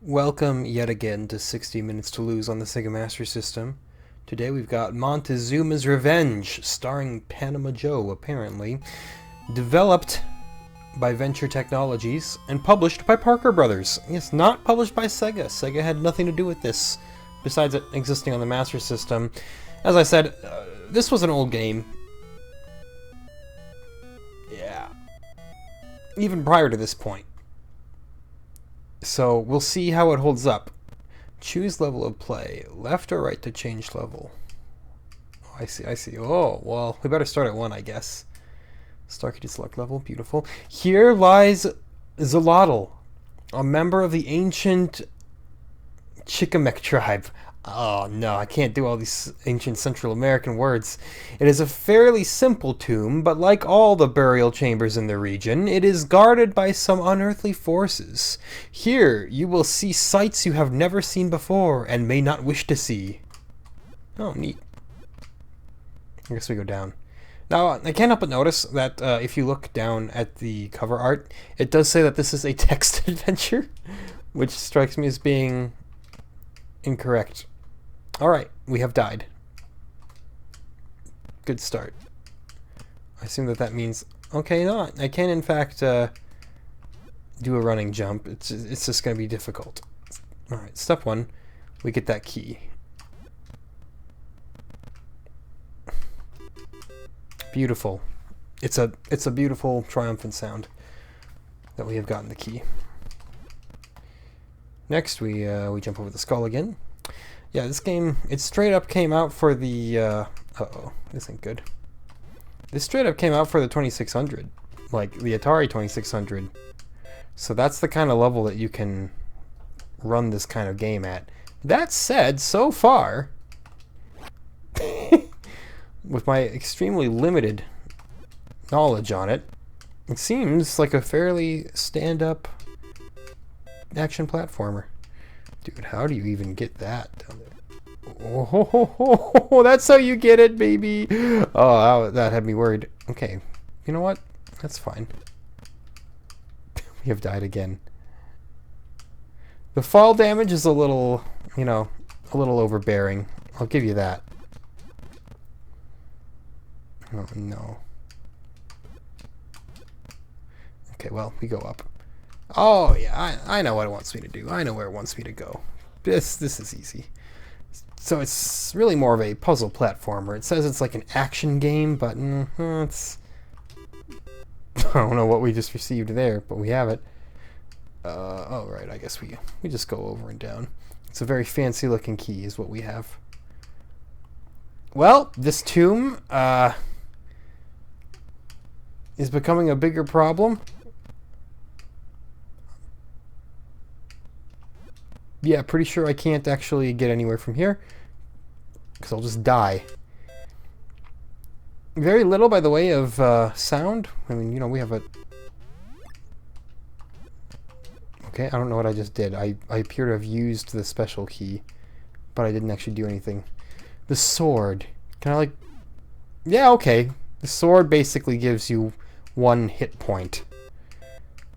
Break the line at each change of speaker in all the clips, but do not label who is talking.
Welcome yet again to 60 Minutes to Lose on the Sega Master System. Today we've got Montezuma's Revenge, starring Panama Joe, apparently. Developed by Venture Technologies and published by Parker Brothers. Yes, not published by Sega. Sega had nothing to do with this, besides it existing on the Master System. As I said, this was an old game. Yeah. Even prior to this point. So we'll see how it holds up. Choose level of play. Left or right to change level? Oh, I see. Oh, well, we better start at 1, I guess. Starkey to select level. Beautiful. Here lies Xolotl, a member of the ancient Chichimeque tribe. Oh no, I can't do all these ancient Central American words. It is a fairly simple tomb, but like all the burial chambers in the region, it is guarded by some unearthly forces. Here, you will see sights you have never seen before and may not wish to see. Oh, neat. I guess we go down. Now, I can't help but notice that if you look down at the cover art, it does say that this is a text adventure, which strikes me as being incorrect. Alright, we have died. Good start. I assume that means... Okay, no, I can in fact do a running jump. It's just going to be difficult. Alright, step 1. We get that key. Beautiful. It's a beautiful, triumphant sound that we have gotten the key. Next, we jump over the skull again. Yeah, this game, it straight up came out for the, uh-oh, this ain't good. This straight up came out for the 2600, like the Atari 2600. So that's the kind of level that you can run this kind of game at. That said, so far, with my extremely limited knowledge on it, it seems like a fairly stand-up action platformer. Dude, how do you even get that down there? Oh, that's how you get it, baby. Oh, that had me worried. Okay, you know what? That's fine. We have died again. The fall damage is a little, a little overbearing. I'll give you that. Oh, no. Okay, well, we go up. Oh, yeah, I know what it wants me to do. I know where it wants me to go. This is easy. So it's really more of a puzzle platformer. It says it's like an action game, but it's... I don't know what we just received there, but we have it. Oh, right, I guess we just go over and down. It's a very fancy-looking key is what we have. Well, this tomb is becoming a bigger problem. Yeah, pretty sure I can't actually get anywhere from here, because I'll just die. Very little by the way of sound. I mean, we have a... Okay, I don't know what I just did. I appear to have used the special key, but I didn't actually do anything. The sword. Can I, like... Yeah, okay. The sword basically gives you 1 hit point,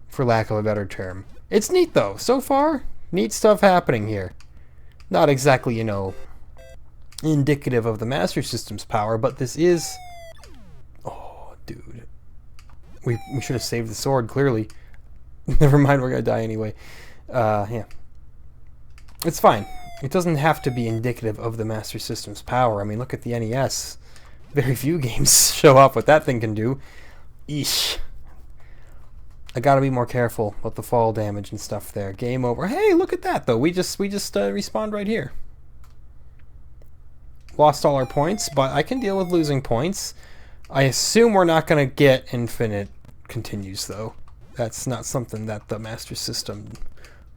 for lack of a better term. It's neat, though. So far... Neat stuff happening here. Not exactly, indicative of the Master System's power, but this is... Oh, dude. We should have saved the sword, clearly. Never mind, we're gonna die anyway. Yeah. It's fine. It doesn't have to be indicative of the Master System's power. I mean, look at the NES. Very few games show off what that thing can do. Eesh. I gotta be more careful with the fall damage and stuff there. Game over. Hey, look at that though. We just respawned right here. Lost all our points, but I can deal with losing points. I assume we're not gonna get infinite continues though. That's not something that the Master System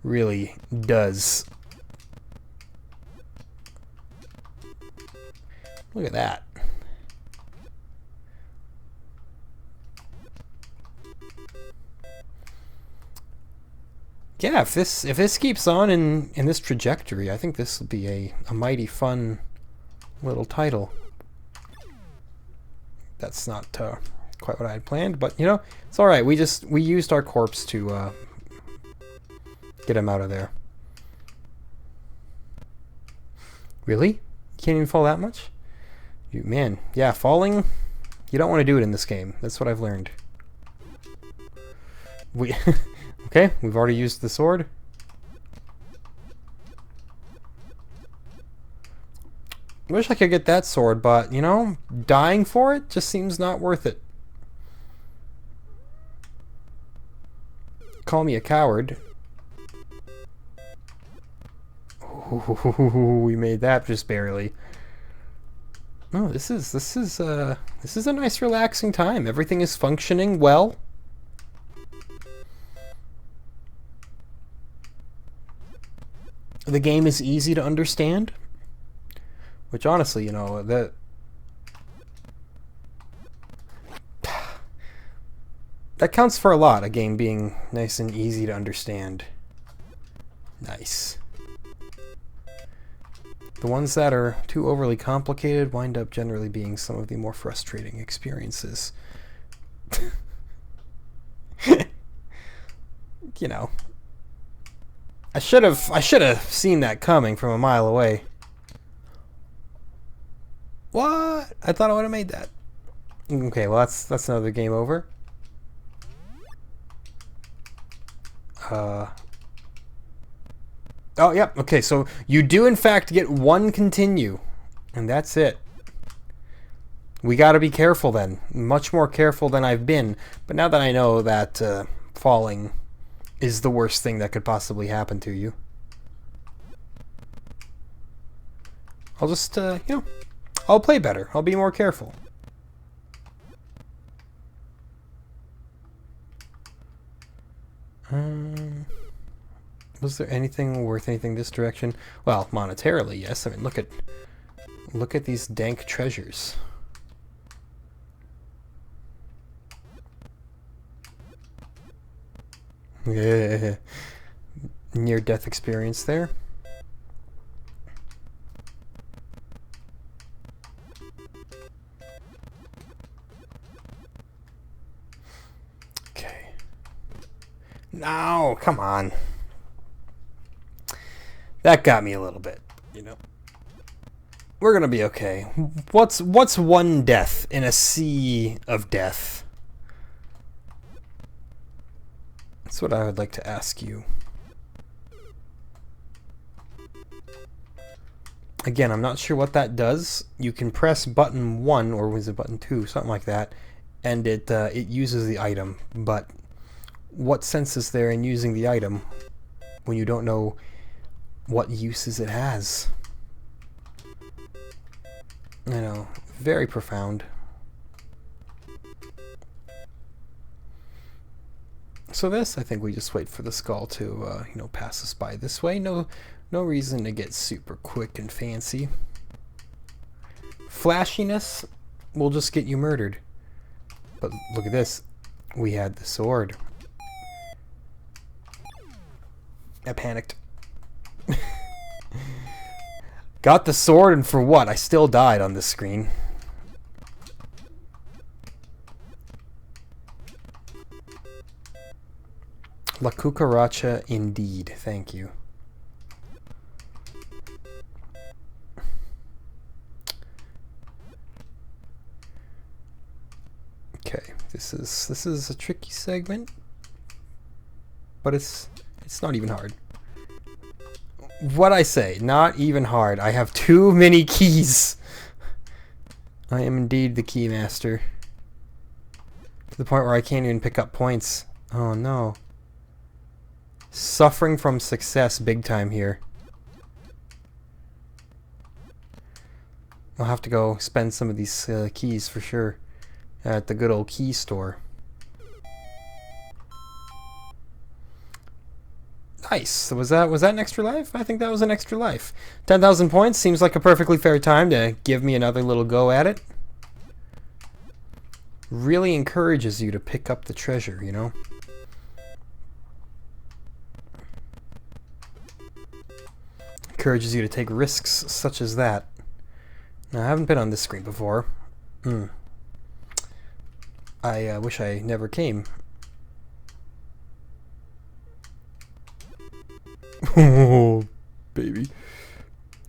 really does. Look at that. Yeah, if this keeps on in this trajectory, I think this will be a mighty fun little title. That's not quite what I had planned, but it's all right. We used our corpse to get him out of there. Really? You can't even fall that much? Man, yeah, falling, you don't want to do it in this game. That's what I've learned. Okay, we've already used the sword. Wish I could get that sword, but, you know, dying for it just seems not worth it. Call me a coward. Ooh, we made that just barely. No, this is a nice relaxing time. Everything is functioning well. The game is easy to understand, which honestly, you know, that counts for a lot, a game being nice and easy to understand. Nice. The ones that are too overly complicated wind up generally being some of the more frustrating experiences. You know, I should have seen that coming from a mile away. What? I thought I would have made that. Okay, well that's another game over. Oh, yep. Okay, so you do in fact get one continue, and that's it. We got to be careful then. Much more careful than I've been. But now that I know that falling is the worst thing that could possibly happen to you, I'll just, you know, I'll play better. I'll be more careful. Was there anything worth anything this direction? Well, monetarily, yes. I mean, look at these dank treasures. Yeah. Near-death experience there. Okay. No, come on. That got me a little bit, you know. We're gonna be okay. What's one death in a sea of death? That's what I would like to ask you. Again, I'm not sure what that does. You can press button 1, or was it button 2, something like that, and it uses the item. But what sense is there in using the item when you don't know what uses it has? I know, very profound. So this, I think we just wait for the skull to, you know, pass us by this way. No reason to get super quick and fancy. Flashiness will just get you murdered. But look at this. We had the sword. I panicked. Got the sword, and for what? I still died on this screen. La cucaracha indeed. Thank you. Okay, this is a tricky segment, but it's not even hard. What I say, not even hard. I have too many keys. I am indeed the key master. To the point where I can't even pick up points. Oh no. Suffering from success big time here. I'll have to go spend some of these keys for sure at the good old key store. Nice. Was that an extra life? I think that was an extra life. 10,000 points seems like a perfectly fair time to give me another little go at it. Really encourages you to pick up the treasure, you know? Encourages you to take risks such as that. Now, I haven't been on this screen before. I wish I never came. Oh, baby.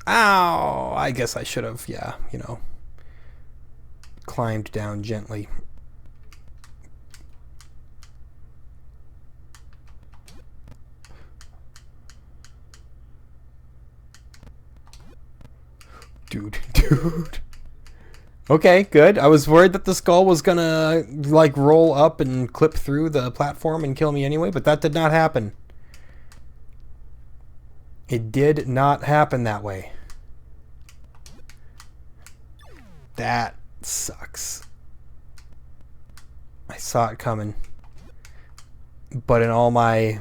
Ow! I guess I should have, yeah, you know, climbed down gently. Dude. Okay, good. I was worried that the skull was gonna, like, roll up and clip through the platform and kill me anyway, but that did not happen. It did not happen that way. That sucks. I saw it coming. But in all my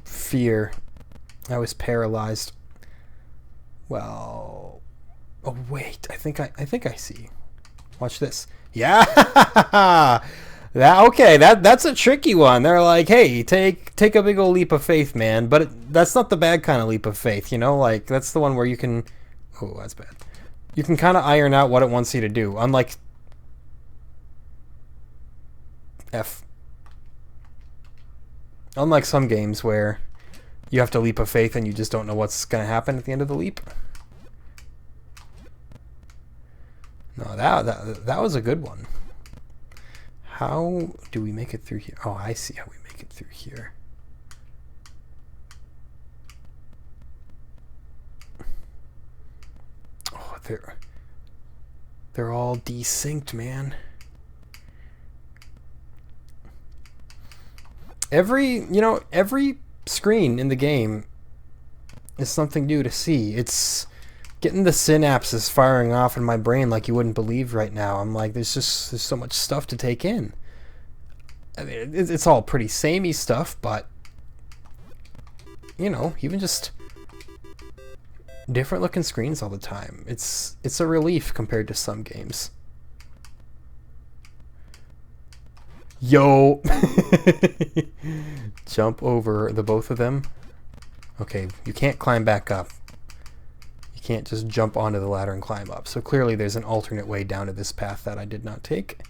fear, I was paralyzed. Well, oh wait, I think I see. Watch this. Yeah. That's a tricky one. They're like, "Hey, take a big old leap of faith, man." But that's not the bad kind of leap of faith, you know? Like that's the one where you can oh, that's bad. You can kind of iron out what it wants you to do. Unlike Unlike some games where you have to leap of faith and you just don't know what's going to happen at the end of the leap. No, that was a good one. How do we make it through here? Oh, I see how we make it through here. Oh, they're all desynced, man. Every screen in the game is something new to see. It's getting the synapses firing off in my brain like you wouldn't believe right now. I'm like, there's so much stuff to take in. I mean, it's all pretty samey stuff, but you know, even just different looking screens all the time. It's a relief compared to some games. Yo! Jump over the both of them. Okay, you can't climb back up. You can't just jump onto the ladder and climb up. So clearly there's an alternate way down to this path that I did not take.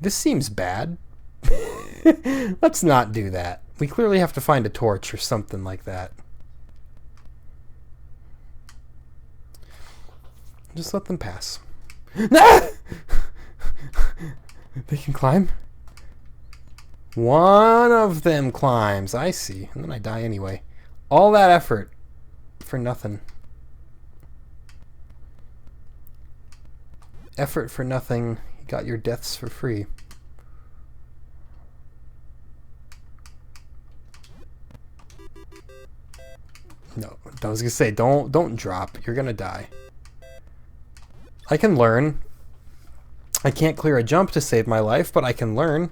This seems bad. Let's not do that. We clearly have to find a torch or something like that. Just let them pass. They can climb? One of them climbs. I see. And then I die anyway. All that effort for nothing. Effort for nothing. You got your deaths for free. No, I was gonna say, don't drop. You're gonna die. I can learn. I can't clear a jump to save my life, but I can learn.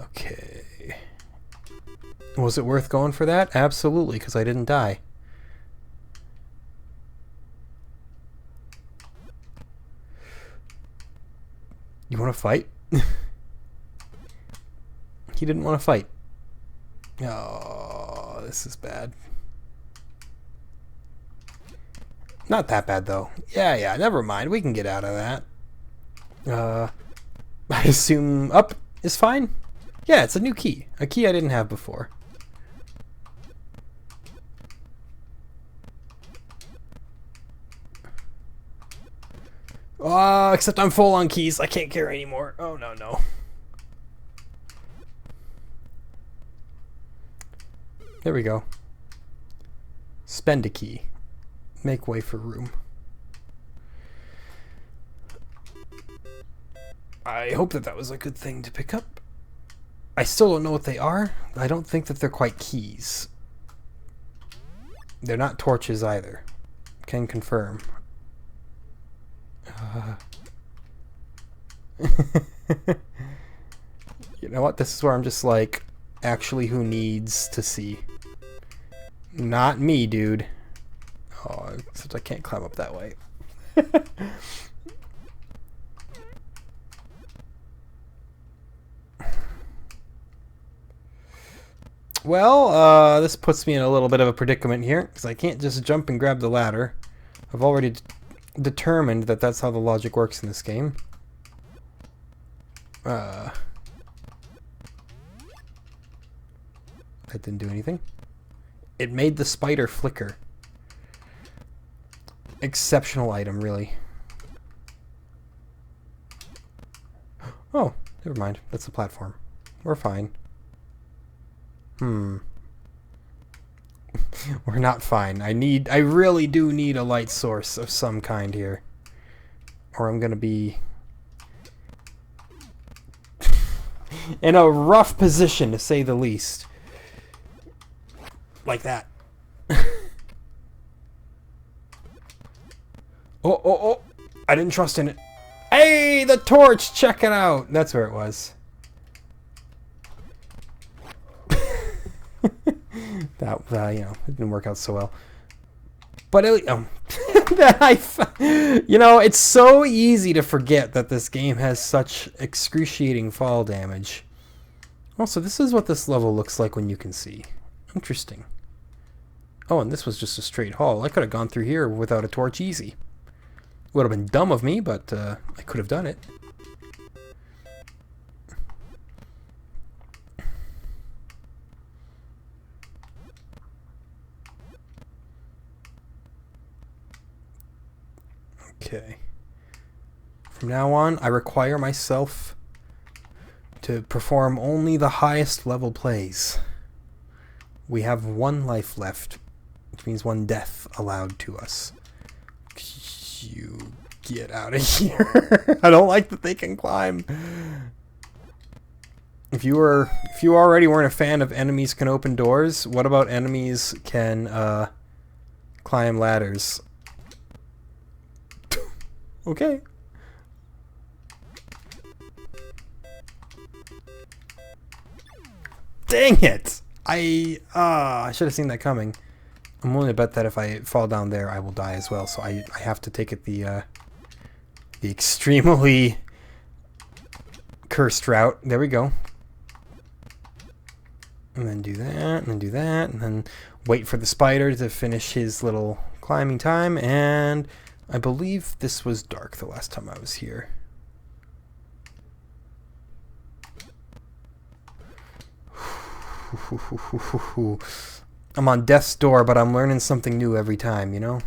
Okay. Was it worth going for that? Absolutely, because I didn't die. You want to fight? He didn't want to fight. Oh, this is bad. Not that bad, though. Yeah, never mind. We can get out of that. I assume up is fine? Yeah, it's a new key. A key I didn't have before. Oh, except I'm full on keys. I can't carry anymore. Oh, no. There we go. Spend a key. Make way for room. I hope that was a good thing to pick up. I still don't know what they are. I don't think that they're quite keys. They're not torches either. Can confirm. You know what? This is where I'm just like, actually, who needs to see? Not me, dude. Oh, except I can't climb up that way. Well, this puts me in a little bit of a predicament here, because I can't just jump and grab the ladder. I've already determined that that's how the logic works in this game. That didn't do anything. It made the spider flicker. Exceptional item, really. Oh, never mind. That's a platform. We're fine. We're not fine. I really do need a light source of some kind here. Or I'm gonna be in a rough position, to say the least. Like that. Oh. I didn't trust in it. Hey, the torch! Check it out! That's where it was. That, you know, it didn't work out so well. But, you know, it's so easy to forget that this game has such excruciating fall damage. Also, this is what this level looks like when you can see. Interesting. Oh, and this was just a straight hall. I could have gone through here without a torch easy. Would have been dumb of me, but I could have done it. Okay. From now on, I require myself to perform only the highest level plays. We have 1 life left, which means 1 death allowed to us. You get out of here. I don't like that they can climb. If you already weren't a fan of enemies can open doors, what about enemies can climb ladders? Okay. Dang it! I should have seen that coming. I'm willing to bet that if I fall down there, I will die as well. So I have to take it the extremely cursed route. There we go. And then do that, and then do that, and then wait for the spider to finish his little climbing time. And I believe this was dark the last time I was here. I'm on death's door, but I'm learning something new every time, you know?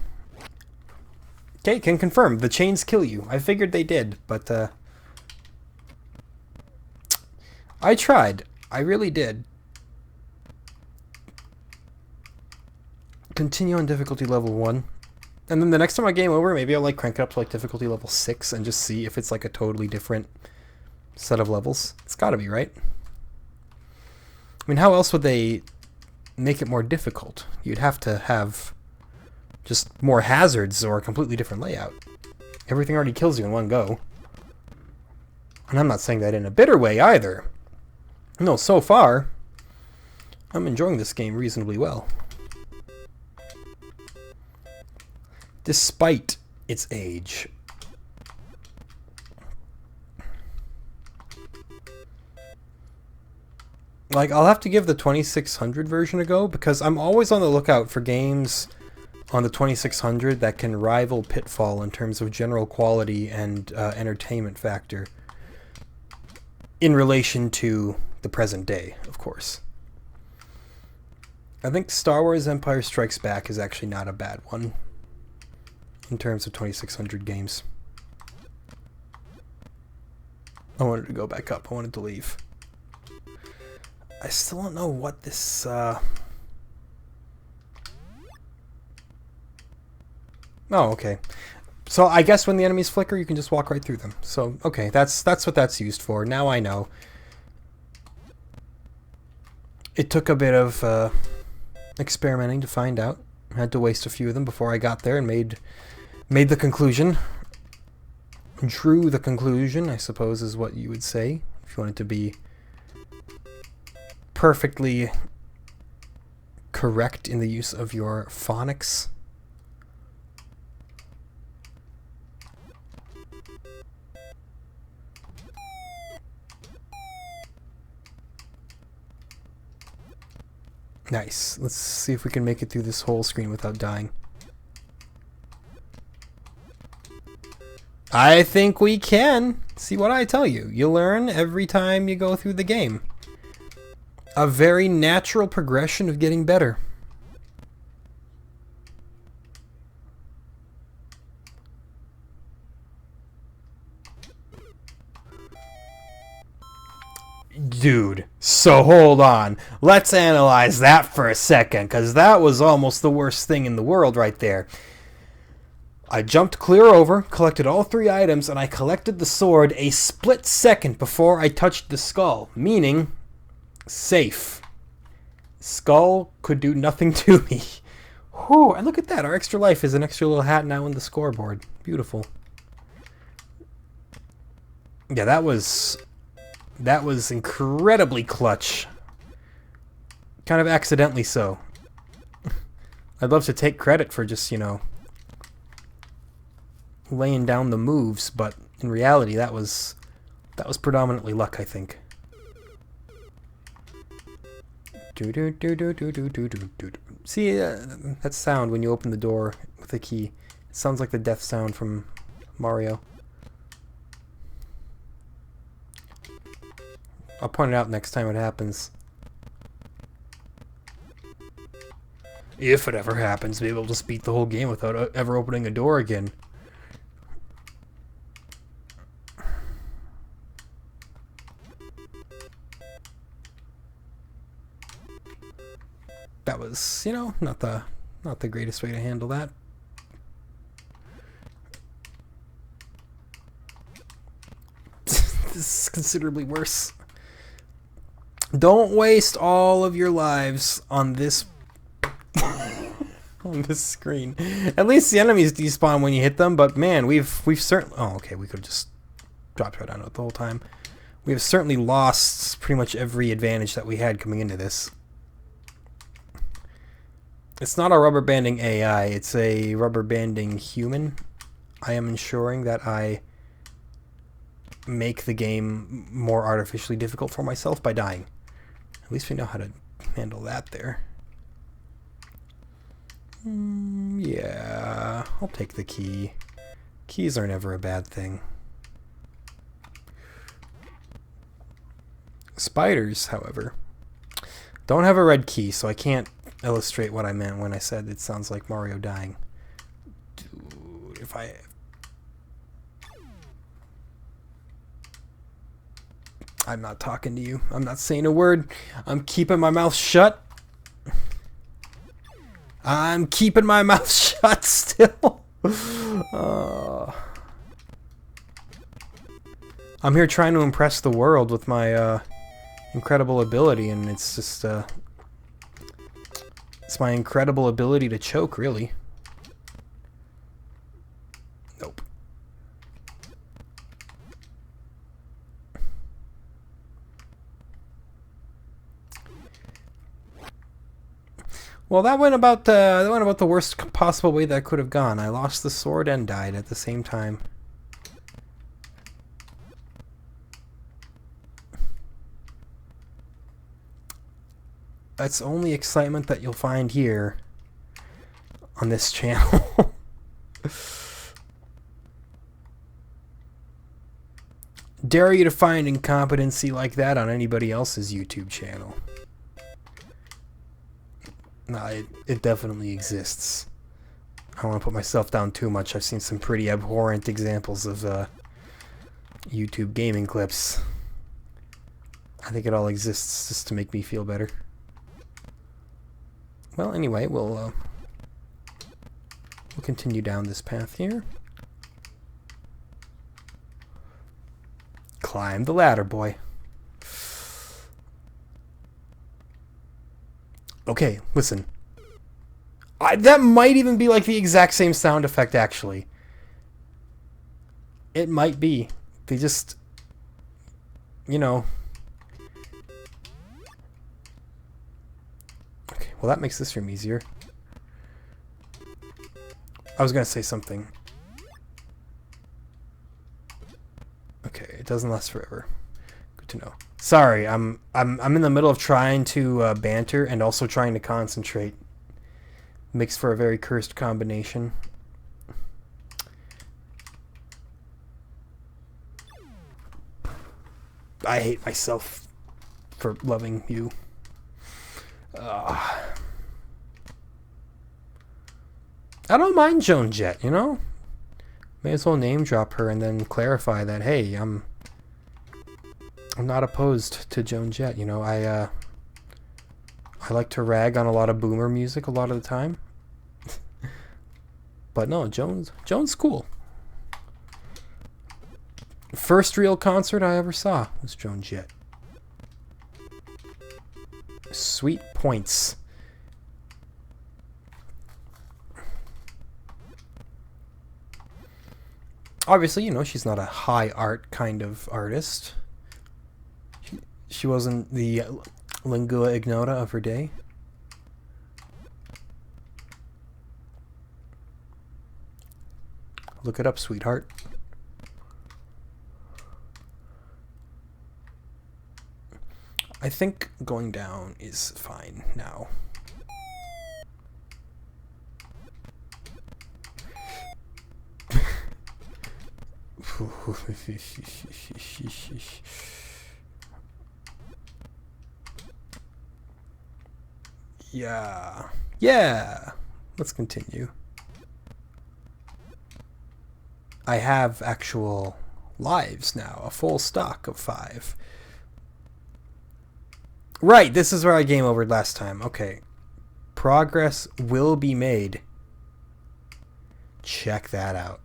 Okay, can confirm. The chains kill you. I figured they did, but I tried. I really did. Continue on difficulty level 1. And then the next time I game over, maybe I'll like crank it up to like difficulty level 6 and just see if it's like a totally different set of levels. It's gotta be, right? I mean, how else would they make it more difficult? You'd have to have just more hazards or a completely different layout. Everything already kills you in one go. And I'm not saying that in a bitter way either. No, so far, I'm enjoying this game reasonably well. Despite its age. Like, I'll have to give the 2600 version a go, because I'm always on the lookout for games on the 2600 that can rival Pitfall in terms of general quality and entertainment factor in relation to the present day, of course. I think Star Wars Empire Strikes Back is actually not a bad one in terms of 2600 games. I wanted to go back up. I wanted to leave. I still don't know what this, Oh, okay. So I guess when the enemies flicker, you can just walk right through them. So, okay, that's what that's used for. Now I know. It took a bit of experimenting to find out. I had to waste a few of them before I got there and made the conclusion. Drew the conclusion, I suppose, is what you would say, if you wanted to be perfectly correct in the use of your phonics. Nice. Let's see if we can make it through this whole screen without dying. I think we can. See what I tell you. You learn every time you go through the game. A very natural progression of getting better. Dude, so hold on. Let's analyze that for a second, because that was almost the worst thing in the world right there. I jumped clear over, collected all 3 items, and I collected the sword a split second before I touched the skull, meaning safe. Skull could do nothing to me. Whew, and look at that. Our extra life is an extra little hat now in the scoreboard. Beautiful. Yeah, that was incredibly clutch. Kind of accidentally so. I'd love to take credit for just, you know, laying down the moves, but in reality that was predominantly luck, I think. See that sound when you open the door with a key? It sounds like the death sound from Mario. I'll point it out next time it happens. If it ever happens, maybe I'll just beat the whole game without ever opening a door again. That was, you know, not the greatest way to handle that. This is considerably worse. Don't waste all of your lives on this on this screen. At least the enemies despawn when you hit them, but man, we've certainly... Oh, okay, we could have just dropped right on it the whole time. We have certainly lost pretty much every advantage that we had coming into this. It's not a rubber banding AI, it's a rubber banding human. I am ensuring that I make the game more artificially difficult for myself by dying. At least we know how to handle that there. Yeah, I'll take the key. Keys are never a bad thing. Spiders, however, don't have a red key, so I can't illustrate what I meant when I said it sounds like Mario dying. Dude, if I'm not talking to you. I'm not saying a word. I'm keeping my mouth shut. I'm keeping my mouth shut still. I'm here trying to impress the world with my incredible ability, and it's just it's my incredible ability to choke, really. Nope. Well, that went about the worst possible way that could have gone. I lost the sword and died at the same time. That's only excitement that you'll find here on this channel. Dare you to find incompetency like that on anybody else's YouTube channel. No, it definitely exists. I don't want to put myself down too much. I've seen some pretty abhorrent examples of YouTube gaming clips. I think it all exists just to make me feel better. Well, anyway, we'll continue down this path here. Climb the ladder, boy. Okay, listen. That might even be like the exact same sound effect, actually. It might be. They just... You know... Okay, well that makes this room easier. I was gonna say something. Okay, it doesn't last forever. Good to know. Sorry, I'm in the middle of trying to banter and also trying to concentrate. Makes for a very cursed combination. I hate myself for loving you. I don't mind Joan Jett, you know? May as well name drop her and then clarify that, hey, I'm not opposed to Joan Jett, you know? I like to rag on a lot of boomer music a lot of the time. But no, Joan's cool. First real concert I ever saw was Joan Jett. Sweet points. Obviously, you know, she's not a high art kind of artist. She wasn't the lingua ignota of her day. Look it up, sweetheart. I think going down is fine now. Yeah. Let's continue. I have actual lives now, a full stock of 5. Right, this is where I game overed last time. Okay. Progress will be made. Check that out.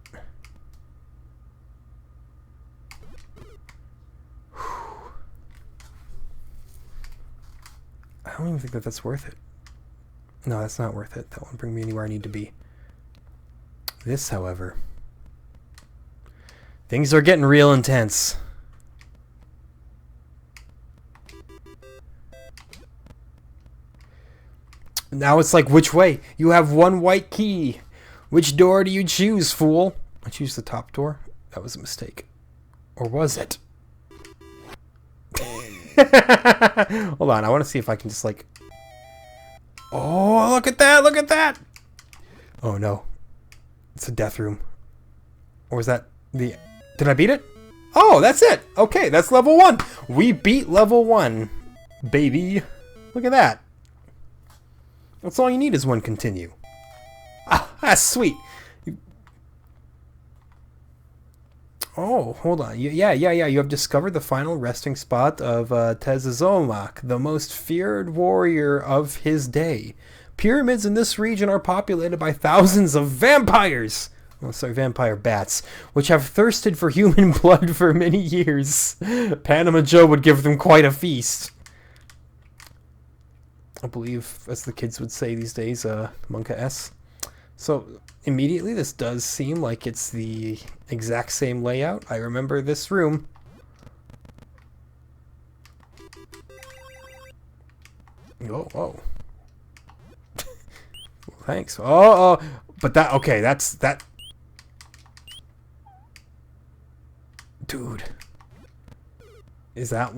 I don't even think that that's worth it. No, that's not worth it. That won't bring me anywhere I need to be. This, however... Things are getting real intense. Now it's like, which way? You have one white key. Which door do you choose, fool? I choose the top door. That was a mistake. Or was it? Hold on, I want to see if I can just like... Oh, look at that! Look at that! Oh no. It's a death room. Or was that the... Did I beat it? Oh, that's it! Okay, that's level 1! We beat level 1, baby. Look at that. That's all you need is one continue. Ah, that's sweet. Oh, hold on. Yeah. You have discovered the final resting spot of Montezuma, the most feared warrior of his day. Pyramids in this region are populated by thousands of vampires. Oh, sorry, vampire bats, which have thirsted for human blood for many years. Panama Joe would give them quite a feast. I believe, as the kids would say these days, Monka S. So, immediately, this does seem like it's the exact same layout. I remember this room. Oh. Thanks. Oh, but that, okay, that's, that. Dude. Is that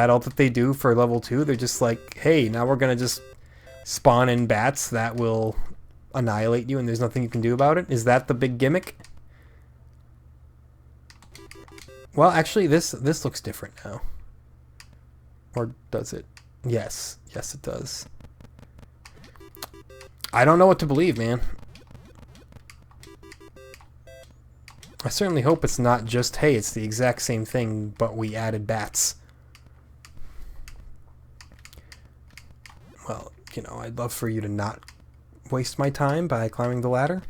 all that they do for level 2? They're just like, hey, now we're gonna just spawn in bats that will annihilate you and there's nothing you can do about it? Is that the big gimmick? Well, actually, this looks different now. Or does it? Yes, it does. I don't know what to believe, man. I certainly hope it's not just, hey, it's the exact same thing, but we added bats. Well, you know, I'd love for you to not waste my time by climbing the ladder.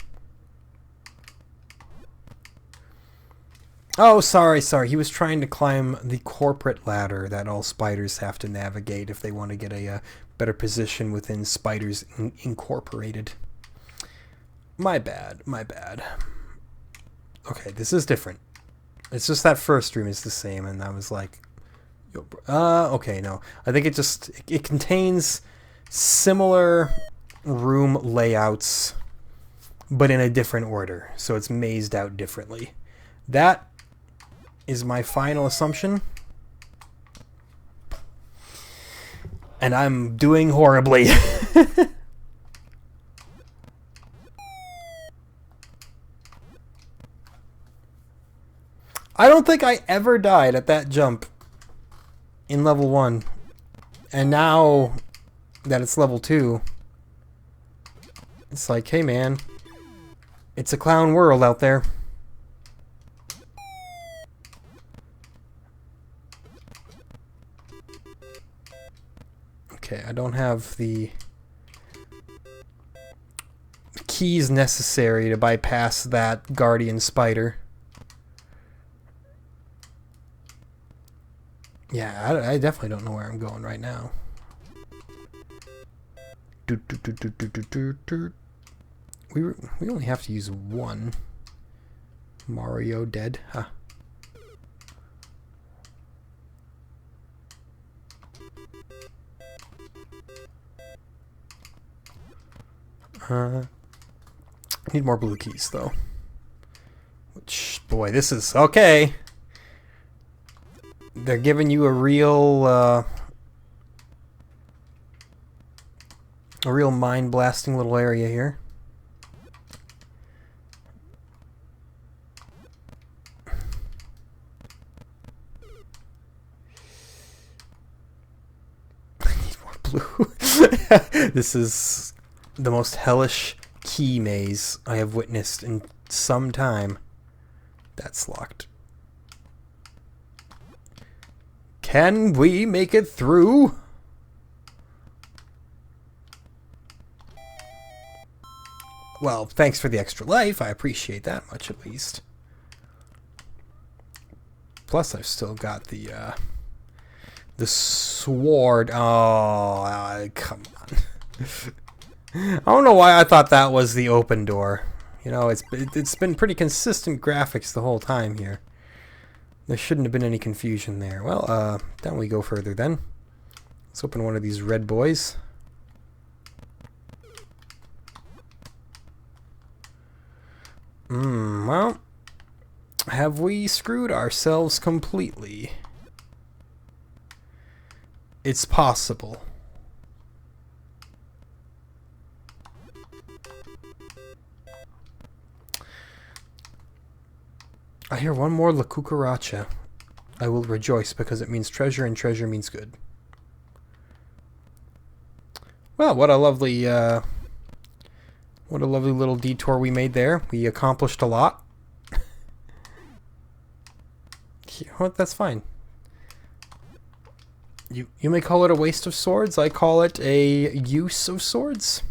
Oh, sorry. He was trying to climb the corporate ladder that all spiders have to navigate if they want to get a better position within Spiders Incorporated. My bad. Okay, this is different. It's just that first room is the same, and I was like, okay, no. I think it contains similar room layouts, but in a different order, so it's mazed out differently. That is my final assumption, and I'm doing horribly. I don't think I ever died at that jump. in level 1. And now that it's level 2, it's like, hey man, it's a clown world out there. Okay, I don't have the keys necessary to bypass that guardian spider. Yeah, I definitely don't know where I'm going right now. We only have to use one. Mario dead. Huh. Need more blue keys though. Which, boy, this is okay. They're giving you a real mind-blasting little area here. I need more blue. This is the most hellish key maze I have witnessed in some time. That's locked. Can we make it through? Well, thanks for the extra life. I appreciate that much at least. Plus, I've still got the sword. Oh, come on. I don't know why I thought that was the open door. You know, it's been pretty consistent graphics the whole time here. There shouldn't have been any confusion there. Well, down we go further then. Let's open one of these red boys. Well, have we screwed ourselves completely? It's possible. I hear one more La Cucaracha. I will rejoice because it means treasure and treasure means good. Well, what a lovely little detour we made there. We accomplished a lot. Well, that's fine. You may call it a waste of swords. I call it a use of swords.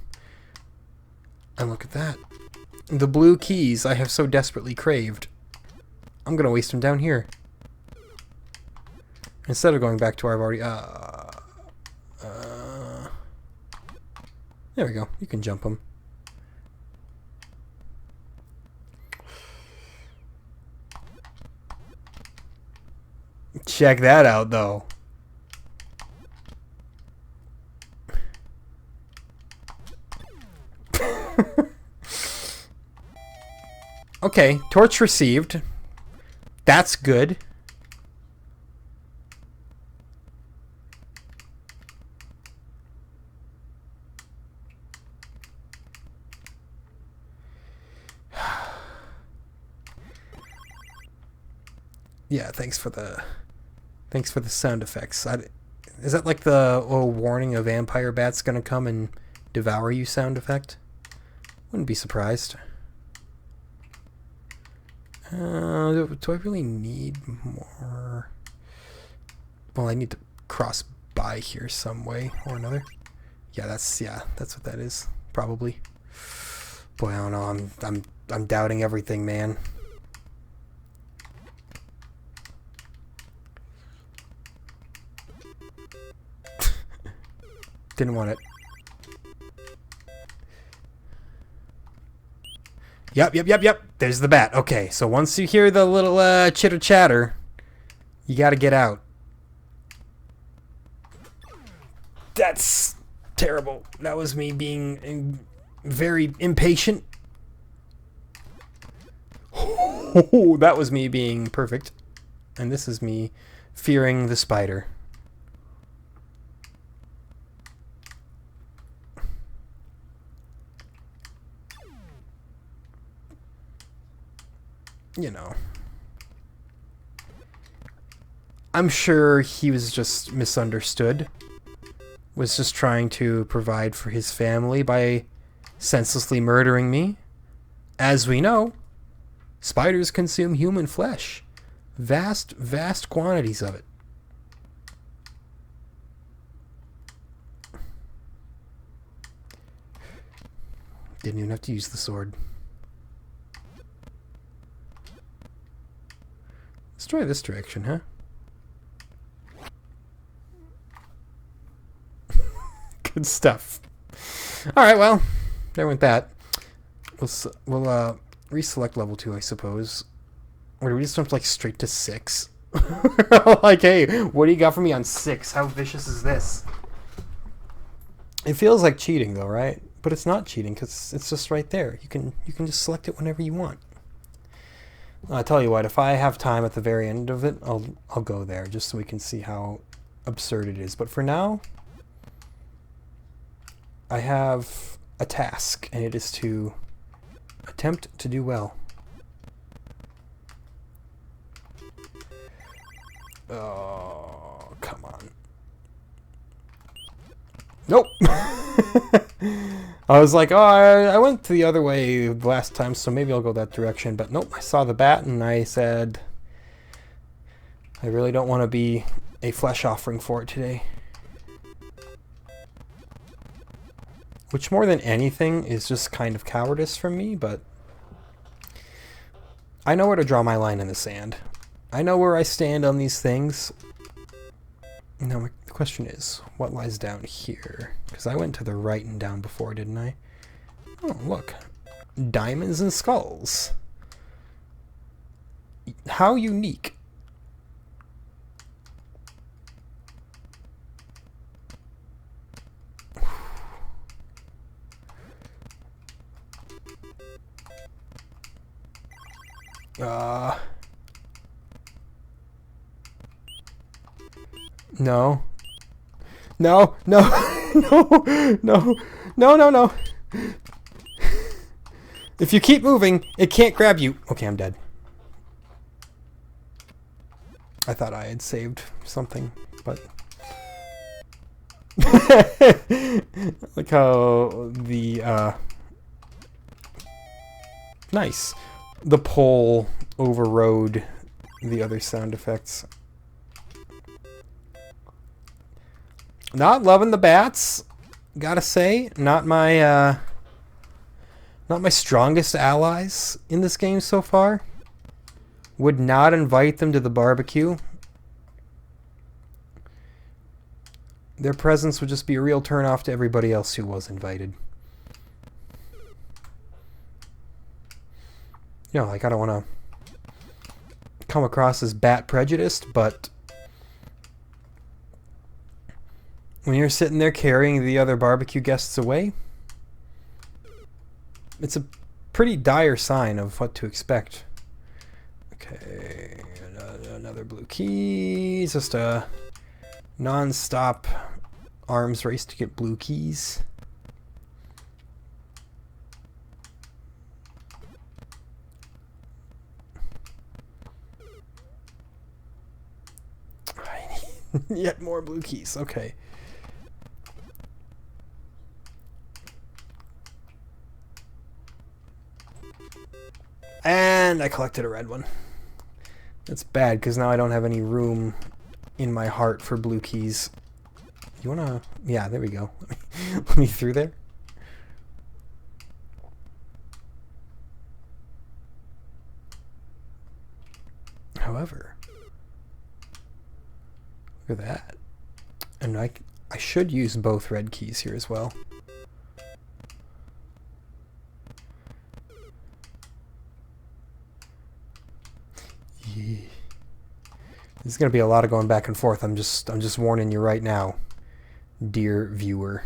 And look at that. The blue keys I have so desperately craved. I'm gonna waste them down here. Instead of going back to where I've already... there we go. You can jump them. Check that out, though. Okay, torch received. That's good. Yeah, thanks for the sound effects. Is that like the warning a vampire bat's gonna come and devour you sound effect? Wouldn't be surprised. Do I really need more? Well, I need to cross by here some way or another. Yeah, that's what that is. Probably. Boy, I don't know. I'm doubting everything, man. Didn't want it. Yep. There's the bat. Okay, so once you hear the little chitter chatter, you gotta get out. That's terrible. That was me being very impatient. Oh, that was me being perfect. And this is me fearing the spider. You know. I'm sure he was just misunderstood. Was just trying to provide for his family by senselessly murdering me. As we know, spiders consume human flesh. Vast, vast quantities of it. Didn't even have to use the sword. Let's try this direction, huh? Good stuff. Alright, well, there went that. We'll reselect level 2, I suppose. Or do we just jump like straight to 6? Like, hey, what do you got for me on 6? How vicious is this? It feels like cheating though, right? But it's not cheating because it's just right there. You can just select it whenever you want. I'll tell you what, if I have time at the very end of it, I'll go there just so we can see how absurd it is. But for now, I have a task, and it is to attempt to do well. Oh, come on. Nope! I was like, oh, I went the other way last time, so maybe I'll go that direction. But nope, I saw the bat, and I said, I really don't want to be a flesh offering for it today. Which, more than anything, is just kind of cowardice from me, but I know where to draw my line in the sand. I know where I stand on these things. Now, my question is, what lies down here? Because I went to the right and down before, didn't I? Oh, look. Diamonds and skulls. How unique. No. No, no, no, no, no, no, no. If you keep moving, it can't grab you. Okay, I'm dead. I thought I had saved something, but... Look how the, nice. The pole overrode the other sound effects. Not loving the bats, gotta say. Not my strongest allies in this game so far. Would not invite them to the barbecue. Their presence would just be a real turn-off to everybody else who was invited. You know, like, I don't want to come across as bat prejudiced, but when you're sitting there carrying the other barbecue guests away, it's a pretty dire sign of what to expect. Okay, another blue key. Just a non-stop arms race to get blue keys. Yet more blue keys. Okay. And I collected a red one. That's bad, because now I don't have any room in my heart for blue keys. You wanna... Yeah, there we go. Let me through there. However... Look at that. And I should use both red keys here as well. There's gonna be a lot of going back and forth. I'm just warning you right now, dear viewer.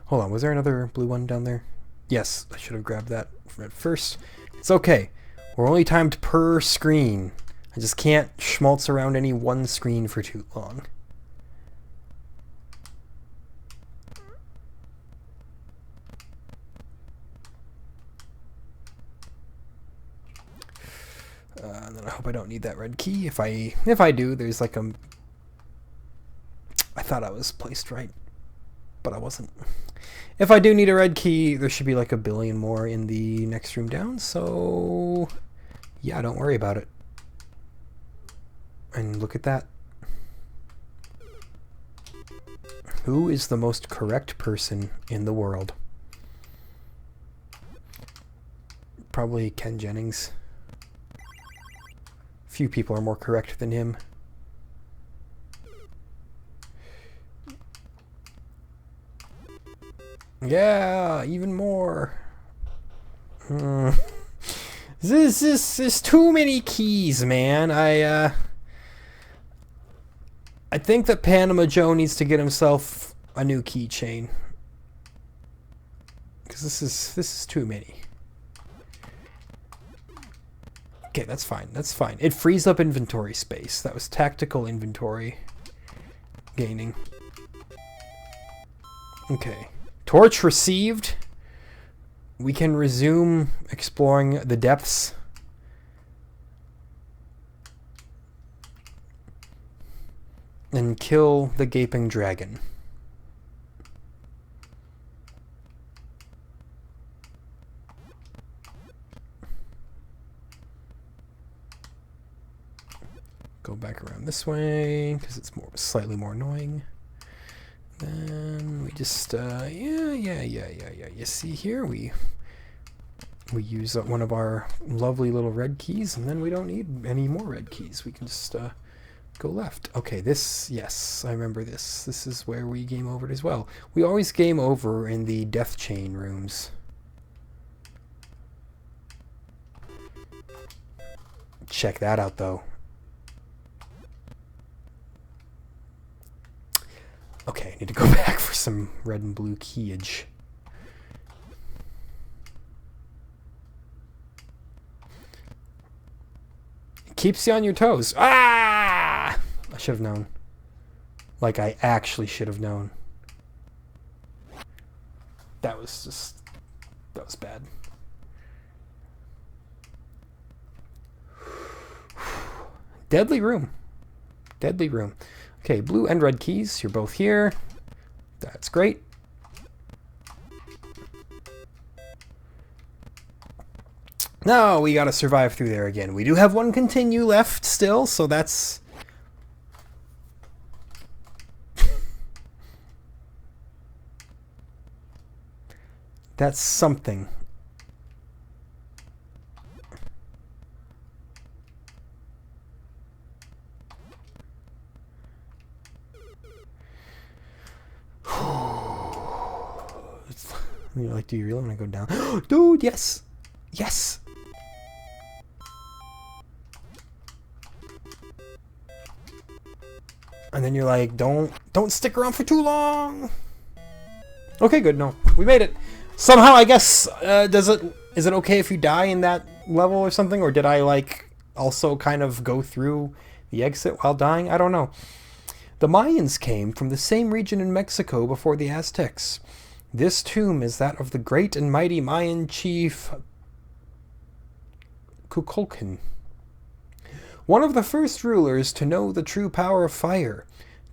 Hold on, was there another blue one down there? Yes, I should have grabbed that at first. It's okay. We're only timed per screen. I just can't schmaltz around any one screen for too long. And I hope I don't need that red key. If I do, there's like a... I thought I was placed right, but I wasn't. If I do need a red key, there should be like a billion more in the next room down, so yeah, don't worry about it. And look at that. Who is the most correct person in the world? Probably Ken Jennings. Few people are more correct than him. Yeah, even more. This is too many keys, man. I think that Panama Joe needs to get himself a new keychain, because this is too many. Okay, that's fine. That's fine. It frees up inventory space. That was tactical inventory gaining. Okay. Torch received. We can resume exploring the depths. And kill the gaping dragon. Go back around this way because it's slightly more annoying. Then we just yeah. You see here we use one of our lovely little red keys, and then we don't need any more red keys. We can just go left. Okay, yes, I remember this. This is where we game overed as well. We always game over in the death chain rooms. Check that out, though. Okay, I need to go back for some red and blue keyage. It keeps you on your toes. Ah! I should have known. Like, I actually should have known. That was bad. Deadly room. Deadly room. Okay, blue and red keys. You're both here. That's great. Now we gotta survive through there again. We do have one continue left still, so that's... that's something. You're like, do you really want to go down? Dude, yes! Yes! And then you're like, don't stick around for too long! Okay, good, no. We made it! Somehow, I guess, is it okay if you die in that level or something? Or did I, like, also kind of go through the exit while dying? I don't know. The Mayans came from the same region in Mexico before the Aztecs. This tomb is that of the great and mighty Mayan chief Cuacquetzalotl, one of the first rulers to know the true power of fire.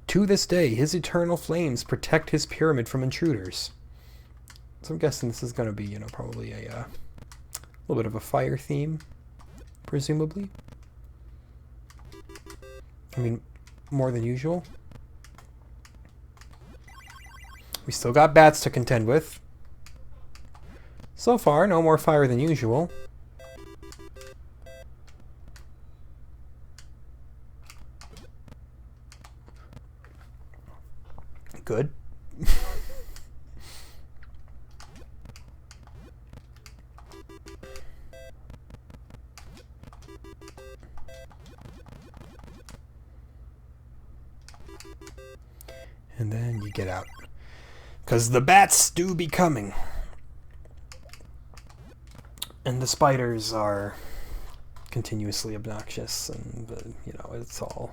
To this day, his eternal flames protect his pyramid from intruders. So I'm guessing this is going to be, you know, probably a little bit of a fire theme, presumably. I mean, more than usual. We still got bats to contend with. So far, no more fire than usual. Good. And then you get out. Because the bats do be coming. And the spiders are continuously obnoxious, and you know, it's all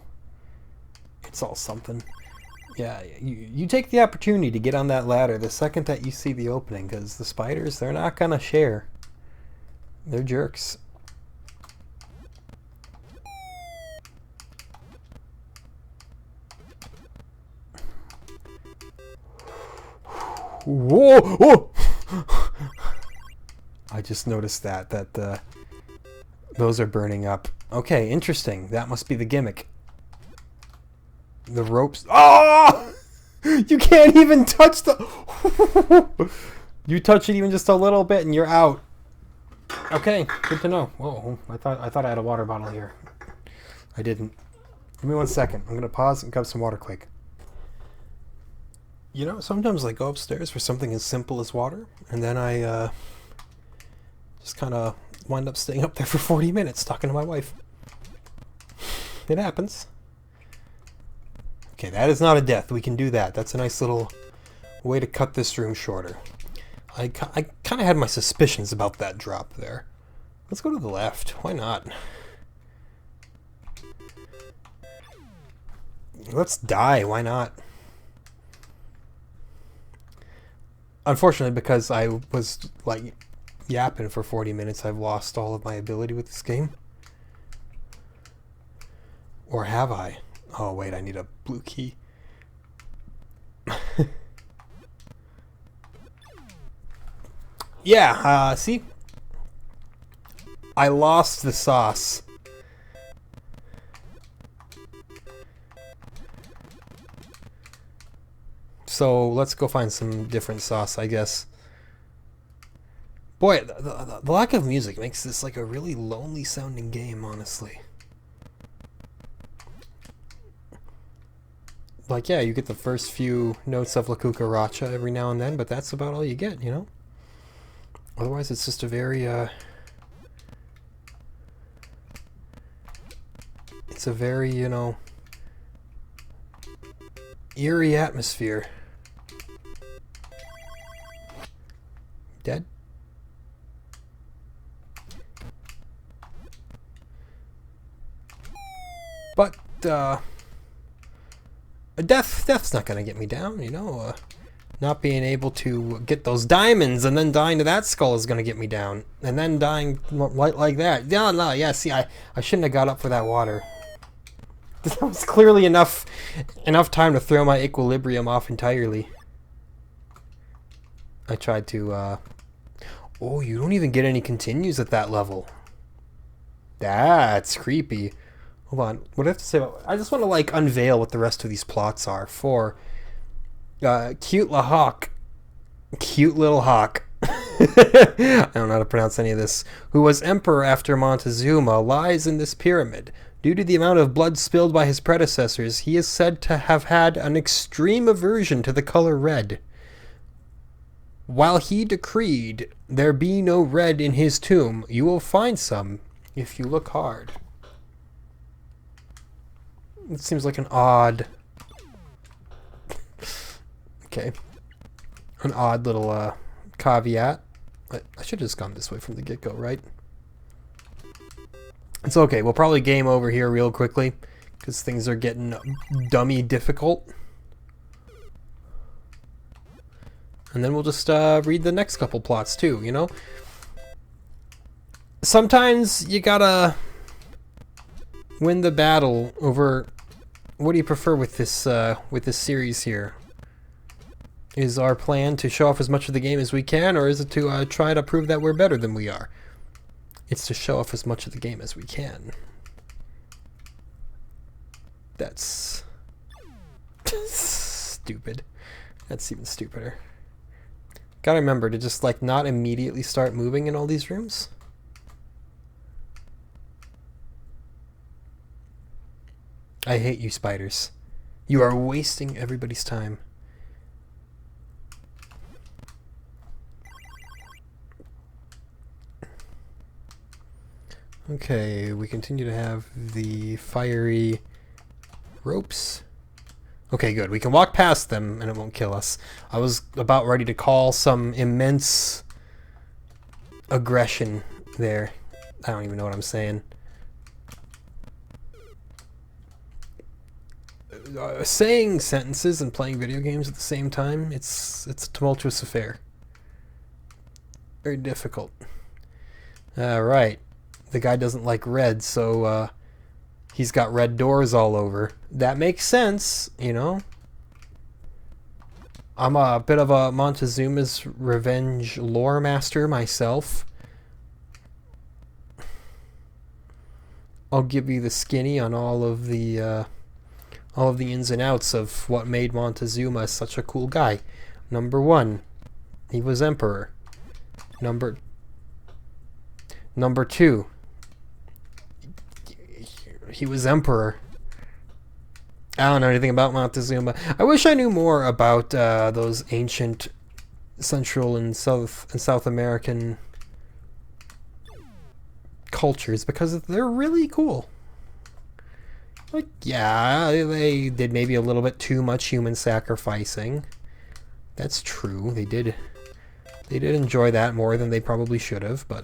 something. Yeah, you take the opportunity to get on that ladder the second that you see the opening, because the spiders, they're not gonna share. They're jerks. Whoa! Whoa! I just noticed that those are burning up. Okay, interesting. That must be the gimmick. The ropes. Oh! You can't even touch the. You touch it even just a little bit, and you're out. Okay, good to know. Whoa! I thought I had a water bottle here. I didn't. Give me 1 second. I'm gonna pause and grab some water quick. You know, sometimes I go upstairs for something as simple as water, and then I just kind of wind up staying up there for 40 minutes talking to my wife. It happens. Okay, that is not a death. We can do that. That's a nice little way to cut this room shorter. I kind of had my suspicions about that drop there. Let's go to the left. Why not? Let's die. Why not? Unfortunately, because I was like yapping for 40 minutes, I've lost all of my ability with this game. Or have I? Oh wait, I need a blue key. Yeah, see? I lost the sauce. So let's go find some different sauce, I guess. Boy, the lack of music makes this like a really lonely sounding game, honestly. Like, yeah, you get the first few notes of La Cucaracha every now and then, but that's about all you get, you know? Otherwise, it's just a very, it's a very, you know, eerie atmosphere. Dead? But, death's not gonna get me down, you know? Not being able to get those diamonds and then dying to that skull is gonna get me down. And then dying like that. No, yeah, see, I shouldn't have got up for that water. That was clearly enough time to throw my equilibrium off entirely. I tried to, oh, you don't even get any continues at that level. That's creepy. Hold on, what do I have to say about... I just want to, like, unveil what the rest of these plots are for... Cute little hawk. I don't know how to pronounce any of this. Who was emperor after Montezuma, lies in this pyramid. Due to the amount of blood spilled by his predecessors, he is said to have had an extreme aversion to the color red. While he decreed there be no red in his tomb, you will find some if you look hard. It seems like an odd... Okay. An odd little caveat. I should have just gone this way from the get-go, right? It's okay. We'll probably game over here real quickly because things are getting dummy difficult. And then we'll just read the next couple plots too, you know? Sometimes you gotta win the battle over... What do you prefer with this series here? Is our plan to show off as much of the game as we can, or is it to try to prove that we're better than we are? It's to show off as much of the game as we can. That's stupid. That's even stupider. Gotta remember to just like not immediately start moving in all these rooms. I hate you, spiders. You are wasting everybody's time. Okay, we continue to have the fiery ropes. Okay, good. We can walk past them and it won't kill us. I was about ready to call some immense aggression there. I don't even know what I'm saying. Saying sentences and playing video games at the same time, it's a tumultuous affair. Very difficult. Alright. The guy doesn't like red, so he's got red doors all over. That makes sense, you know? I'm a bit of a Montezuma's Revenge lore master myself. I'll give you the skinny on all of the ins and outs of what made Montezuma such a cool guy. Number 1, he was emperor. Number 2, he was emperor. I don't know anything about Montezuma. I wish I knew more about those ancient Central and South American cultures, because they're really cool. Like, yeah, they did maybe a little bit too much human sacrificing. That's true. They did enjoy that more than they probably should have, but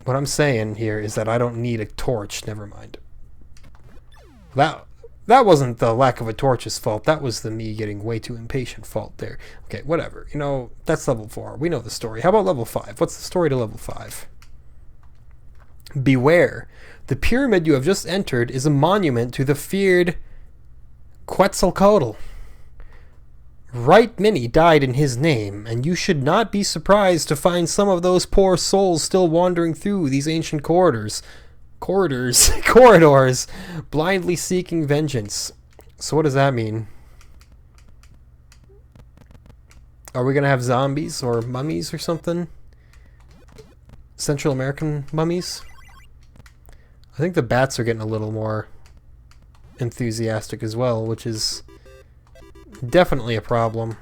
what I'm saying here is that I don't need a torch. Never mind. That wasn't the lack of a torch's fault. That was the me getting way too impatient fault there. Okay, whatever. You know, that's level 4. We know the story. How about level 5? What's the story to level 5? Beware. The pyramid you have just entered is a monument to the feared Cuacquetzacoatl. Right many died in his name, and you should not be surprised to find some of those poor souls still wandering through these ancient corridors, blindly seeking vengeance. So what does that mean? Are we gonna have zombies or mummies or something? Central American mummies? I think the bats are getting a little more enthusiastic as well, which is definitely a problem.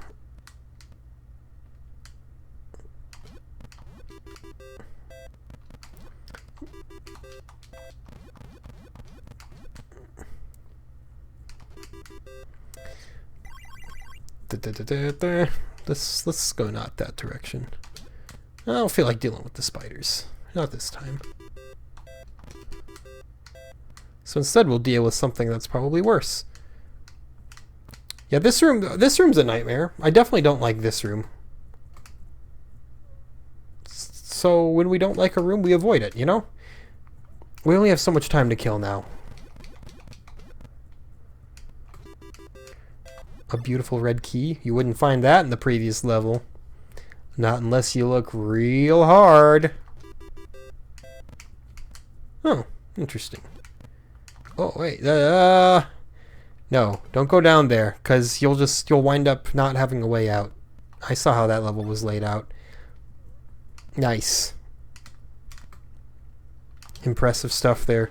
Let's go not that direction. I don't feel like dealing with the spiders. Not this time. So instead we'll deal with something that's probably worse. Yeah, this room's a nightmare. I definitely don't like this room. So when we don't like a room, we avoid it, you know? We only have so much time to kill now. A beautiful red key. You wouldn't find that in the previous level. Not unless you look real hard. Oh, interesting. Oh, wait. No, don't go down there, because you'll wind up not having a way out. I saw how that level was laid out. Nice. Impressive stuff there.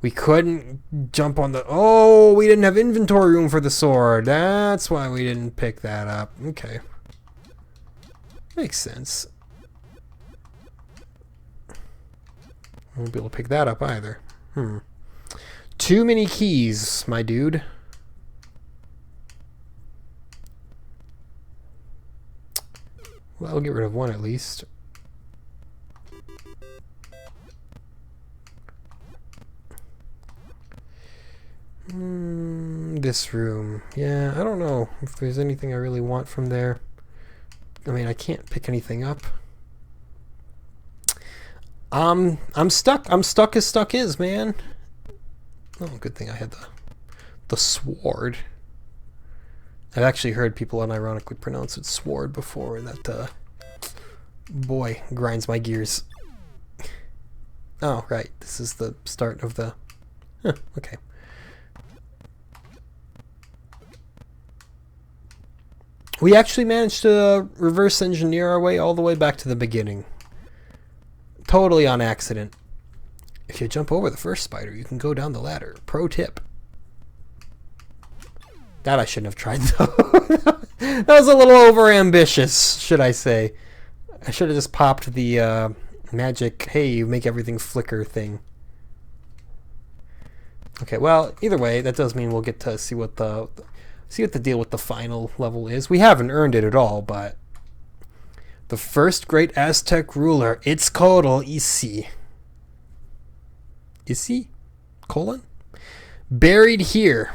We couldn't jump on the... Oh, we didn't have inventory room for the sword. That's why we didn't pick that up. Okay. Makes sense. Won't be able to pick that up either. Too many keys, my dude. Well, I'll get rid of one at least. This room. Yeah, I don't know if there's anything I really want from there. I mean, I can't pick anything up. I'm stuck. I'm stuck as stuck is, man. Oh, good thing I had the sword. I've actually heard people unironically pronounce it sword before, and that, boy, grinds my gears. Oh, right. This is the start of the... Huh, okay. We actually managed to reverse engineer our way all the way back to the beginning. Totally on accident. If you jump over the first spider, you can go down the ladder. Pro tip. That I shouldn't have tried, though. That was a little over-ambitious, should I say. I should have just popped the magic, hey, you make everything flicker thing. Okay, well, either way, that does mean we'll get to see what the deal with the final level is. We haven't earned it at all, but the first great Aztec ruler, Itzcoatl Isi. Isi? Colon? Buried here.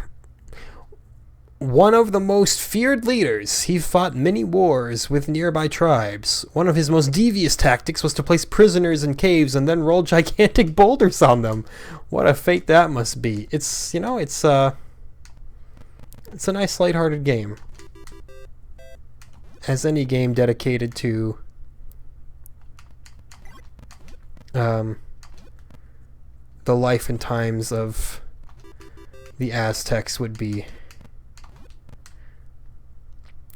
One of the most feared leaders, he fought many wars with nearby tribes. One of his most devious tactics was to place prisoners in caves and then roll gigantic boulders on them. What a fate that must be. It's, you know, it's a nice lighthearted game. As any game dedicated to the life and times of the Aztecs would be.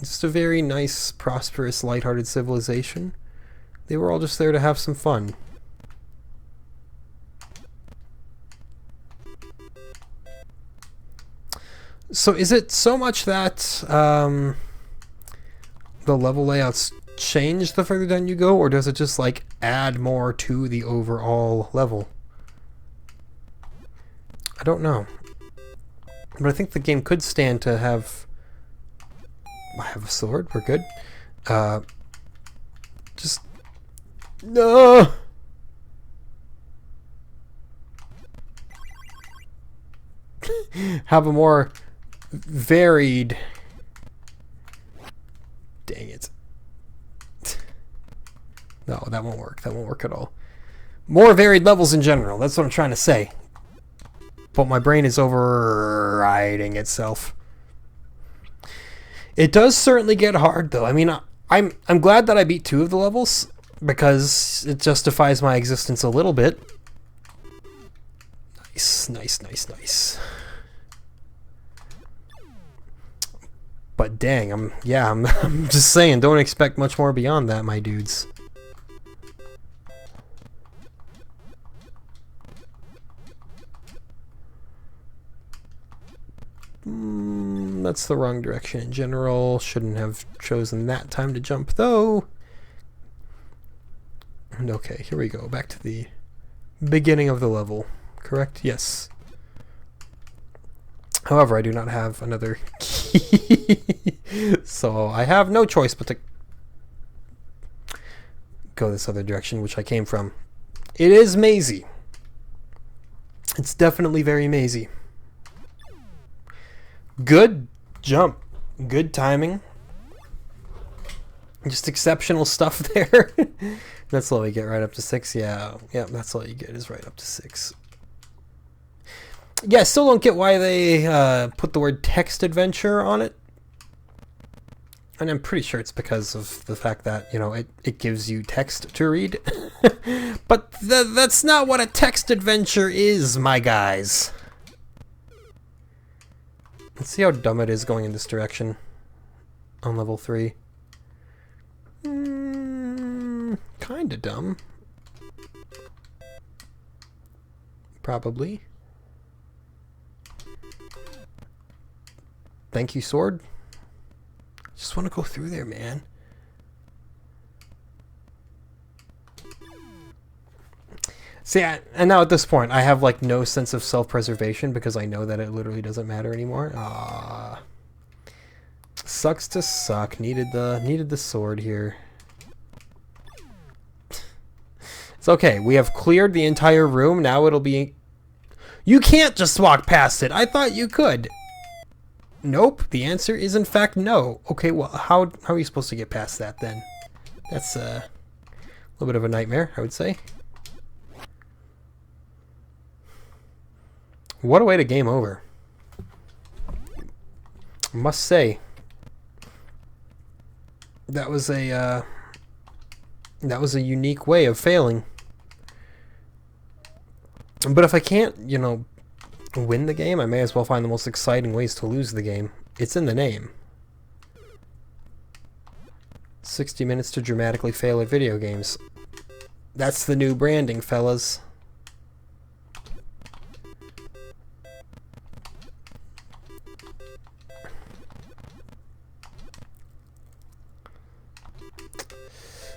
Just a very nice, prosperous, lighthearted civilization. They were all just there to have some fun. So is it so much that the level layouts change the further down you go, or does it just like add more to the overall level? I don't know. But I think the game could stand to have... I have a sword, we're good. Just... No! Have a more varied... Dang it. No, that won't work. That won't work at all. More varied levels in general, that's what I'm trying to say. But my brain is overriding itself. It does certainly get hard, though. I mean, I'm glad that I beat 2 of the levels, because it justifies my existence a little bit. Nice, nice, nice, nice. But dang, I'm just saying, don't expect much more beyond that, my dudes. That's the wrong direction in general. Shouldn't have chosen that time to jump, though. And okay, here we go. Back to the beginning of the level. Correct? Yes. However, I do not have another key. So I have no choice but to go this other direction, which I came from. It is mazy. It's definitely very mazy. Good jump. Good timing. Just exceptional stuff there. That's all we get, right up to 6. Yeah, that's all you get is right up to 6. Yeah, I still don't get why they put the word text adventure on it. And I'm pretty sure it's because of the fact that, you know, it gives you text to read. But that's not what a text adventure is, my guys. Let's see how dumb it is going in this direction on level 3. Kinda dumb. Probably. Thank you, sword. Just want to go through there, man. See, and now at this point, I have like no sense of self-preservation because I know that it literally doesn't matter anymore. Sucks to suck. Needed the sword here. It's okay. We have cleared the entire room. Now it'll be... You can't just walk past it. I thought you could. Nope. The answer is in fact no. Okay, well, how are you supposed to get past that then? That's a little bit of a nightmare, I would say. What a way to game over. I must say, that was a unique way of failing. But if I can't, you know, win the game, I may as well find the most exciting ways to lose the game. It's in the name. 60 minutes to dramatically fail at video games. That's the new branding, fellas.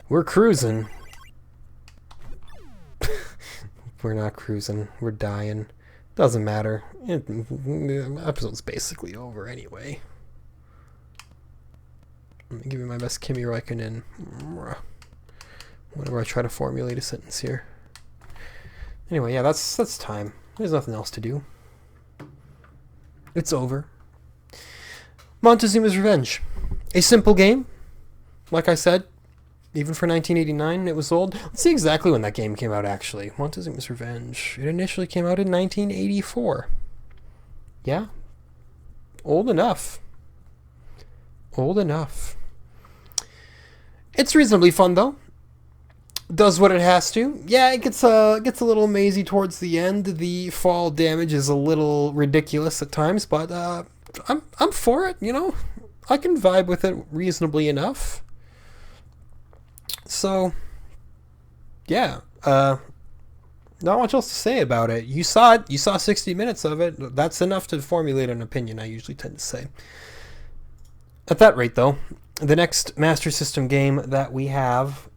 We're cruising. We're not cruising. We're dying. Doesn't matter. The episode's basically over anyway. Let me give you my best Kimi Räikkönen whenever I try to formulate a sentence here. Anyway, yeah, that's time. There's nothing else to do. It's over. Montezuma's Revenge. A simple game. Like I said, even for 1989, it was old. Let's see exactly when that game came out, actually. Montezuma's Revenge. It initially came out in 1984. Yeah. Old enough. Old enough. It's reasonably fun, though. Does what it has to. Yeah, it gets a little mazy towards the end. The fall damage is a little ridiculous at times, but I'm for it, you know? I can vibe with it reasonably enough. So, yeah, not much else to say about it. You saw it. You saw 60 minutes of it. That's enough to formulate an opinion, I usually tend to say. At that rate, though, the next Master System game that we have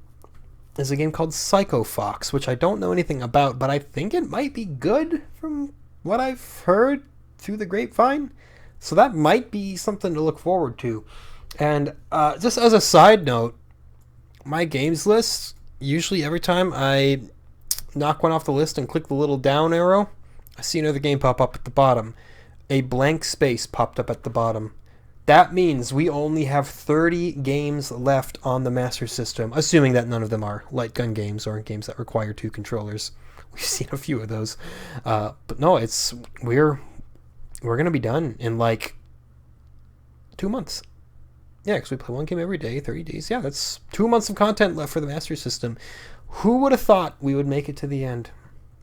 is a game called Psycho Fox, which I don't know anything about, but I think it might be good from what I've heard through the grapevine. So that might be something to look forward to. And just as a side note, my games list, usually every time I knock one off the list and click the little down arrow, I see another game pop up at the bottom. A blank space popped up at the bottom. That means we only have 30 games left on the Master System, assuming that none of them are light gun games or games that require 2 controllers. We've seen a few of those. But no, we're going to be done in like 2 months. Yeah, because we play one game every day, 30 days. Yeah, that's 2 months of content left for the Master System. Who would have thought we would make it to the end?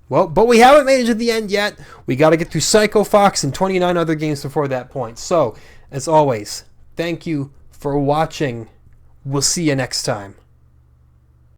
Well, but we haven't made it to the end yet. We got to get through Psycho Fox and 29 other games before that point. So, as always, thank you for watching. We'll see you next time.